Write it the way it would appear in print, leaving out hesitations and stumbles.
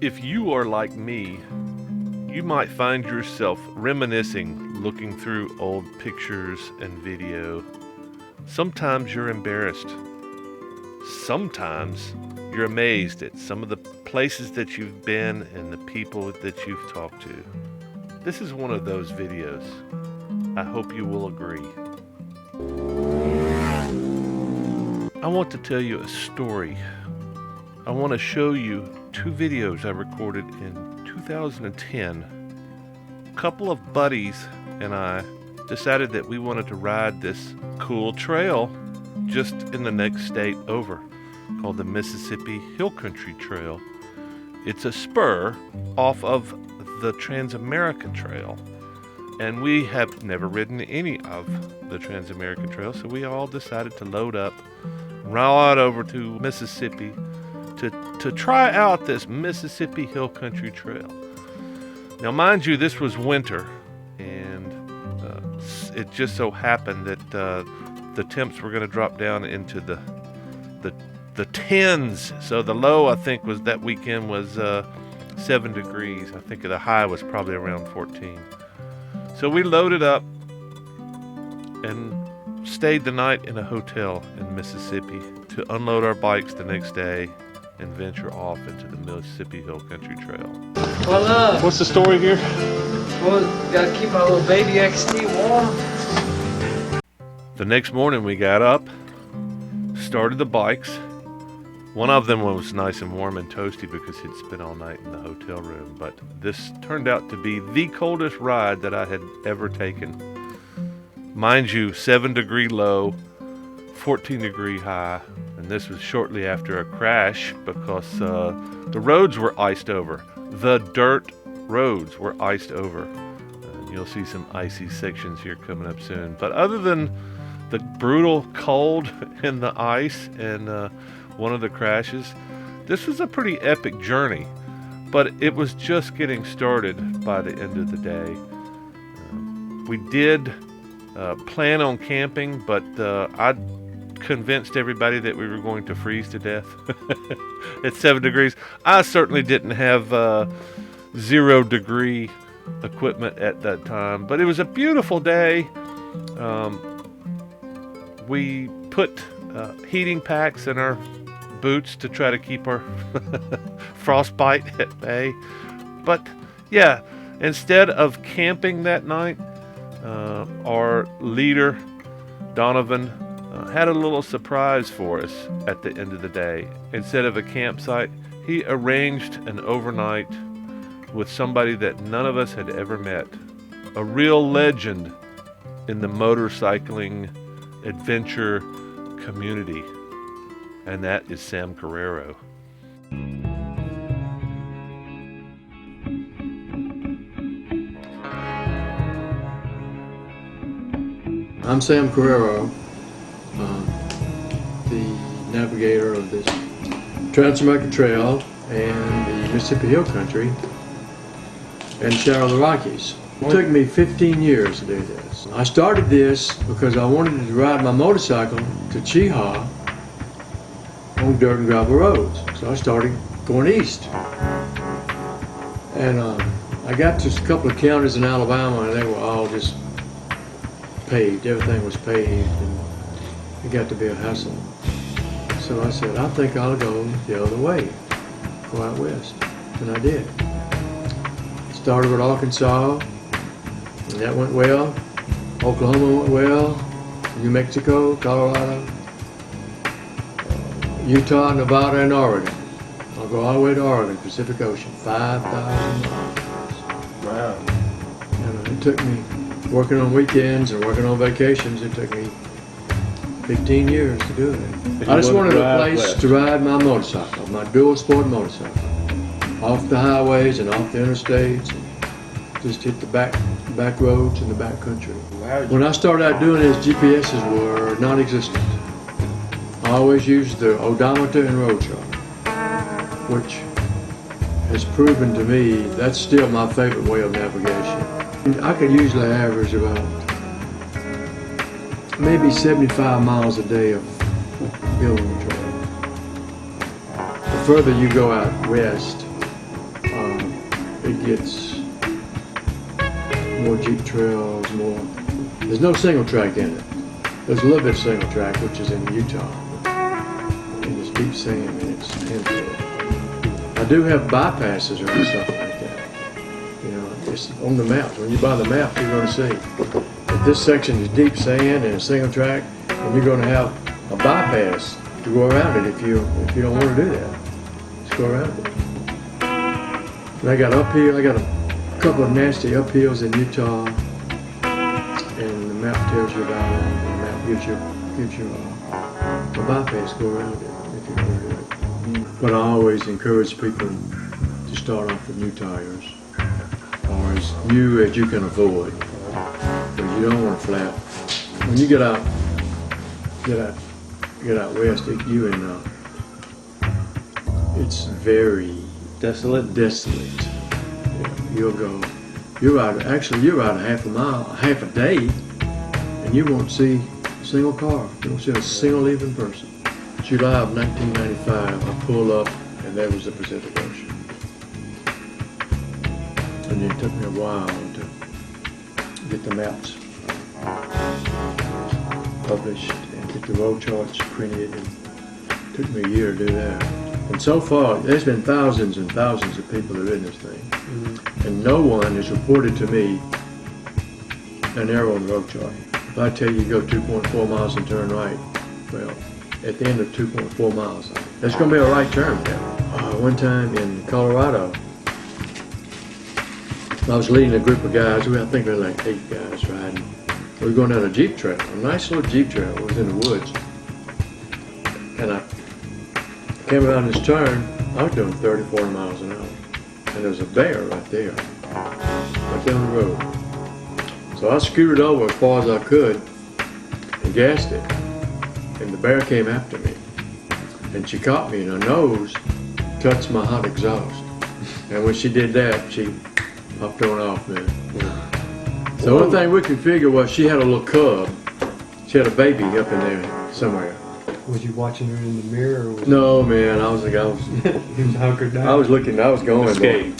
If you are like me, you might find yourself reminiscing, looking through old pictures and video. Sometimes you're embarrassed. Sometimes you're amazed at some of the places that you've been and the people that you've talked to. This is one of those videos. I hope you will agree. I want to tell you a story. I want to show you two videos I recorded in 2010. A couple of buddies and I decided that we wanted to ride this cool trail just in the next state over, called the Mississippi Hill Country Trail. It's a spur off of the TransAmerica Trail, and we have never ridden any of the TransAmerica Trail, so we all decided to load up, ride over to Mississippi to try out this Mississippi Hill Country Trail. Now, mind you, this was winter, and it just so happened that the temps were going to drop down into the tens. So the low, I think, was that weekend was 7 degrees. I think the high was probably around 14. So we loaded up and stayed the night in a hotel in Mississippi to unload our bikes the next day and venture off into the Mississippi Hill Country Trail. Well, What's the story here? well, gotta keep my little baby XT warm. The next morning we got up, started the bikes. One of them was nice and warm and toasty because he'd spent all night in the hotel room, but this turned out to be the coldest ride that I had ever taken. Mind you, 7 degree low, 14 degree high, and this was shortly after a crash because the roads were iced over. The dirt roads were iced over. You'll see some icy sections here coming up soon. But other than the brutal cold and the ice and one of the crashes, this was a pretty epic journey. But it was just getting started by the end of the day. We did plan on camping, but I convinced everybody that we were going to freeze to death at 7 degrees. I certainly didn't have 0 degree equipment at that time, but it was a beautiful day. We put heating packs in our boots to try to keep our frostbite at bay. But yeah, instead of camping that night, our leader, Donovan, had a little surprise for us at the end of the day. Instead of a campsite, he arranged an overnight with somebody that none of us had ever met. A real legend in the motorcycling adventure community. And that is Sam Corerro. I'm Sam Corerro, the navigator of this TransAmerica Trail and the Mississippi Hill Country and Shadow of the Rockies. It took me 15 years to do this. I started this because I wanted to ride my motorcycle to Cheehaw on dirt and gravel roads. So I started going east. And I got to a couple of counties in Alabama and they were all just paved. Everything was paved and it got to be a hassle. So I said, I think I'll go the other way, go out west. And I did. Started with Arkansas, and that went well. Oklahoma went well. New Mexico, Colorado, Utah, Nevada, and Oregon. I'll go all the way to Oregon, Pacific Ocean, 5,000 miles. Wow. And it took me, working on weekends and working on vacations, it took me 15 years to do it. I just wanted a place to ride my motorcycle, my dual sport motorcycle, off the highways and off the interstates, and just hit the back roads and the back country. When I started out doing this, GPSs were non-existent. I always used the odometer and road chart, which has proven to me that's still my favorite way of navigation. I could usually average about maybe 75 miles a day of building the trail. The further you go out west, it gets more Jeep trails, more. There's no single track in it. There's a little bit of single track, which is in Utah. And it's deep sand and it's handful. I do have bypasses or stuff like that. You know, it's on the maps. When you buy the map, you're going to see that this section is deep sand and a single track, and you're going to have a bypass to go around it if you don't want to do that. Just go around it. And I got uphill. I got a couple of nasty uphills in Utah, and the map tells you about it. And the map gives you a bypass to go around it if you want to do it. But I always encourage people to start off with new tires, or as new as you can avoid, because you don't want to flap. When you get out west, it's very Desolate. You'll ride a half a mile, half a day, and you won't see a single car. You won't see a single living person. July of 1995, I pulled up, and there was the Pacific Ocean. And it took me a while to get the maps published and get the road charts printed, and it took me a year to do that. And so far, there's been thousands and thousands of people that have ridden this thing. And no one has reported to me an error on the road chart. If I tell you go 2.4 miles and turn right, well, at the end of 2.4 miles, that's going to be a right turn there. One time in Colorado, I was leading a group of guys. I think we were like 8 guys riding. We were going down a Jeep trail, a nice little Jeep trail. It was in the woods. And I came around this turn. I was doing 30, 40 miles an hour. And there was a bear right there, right down the road. So I scooted over as far as I could and gassed it. And the bear came after me. And she caught me, and her nose touched my hot exhaust. And when she did that, she popped on off, man. So the only thing we could figure was she had a little cub. She had a baby up in there somewhere. Was you watching her in the mirror? Or was No, man, I was he was hunkered down? I was going. Escape.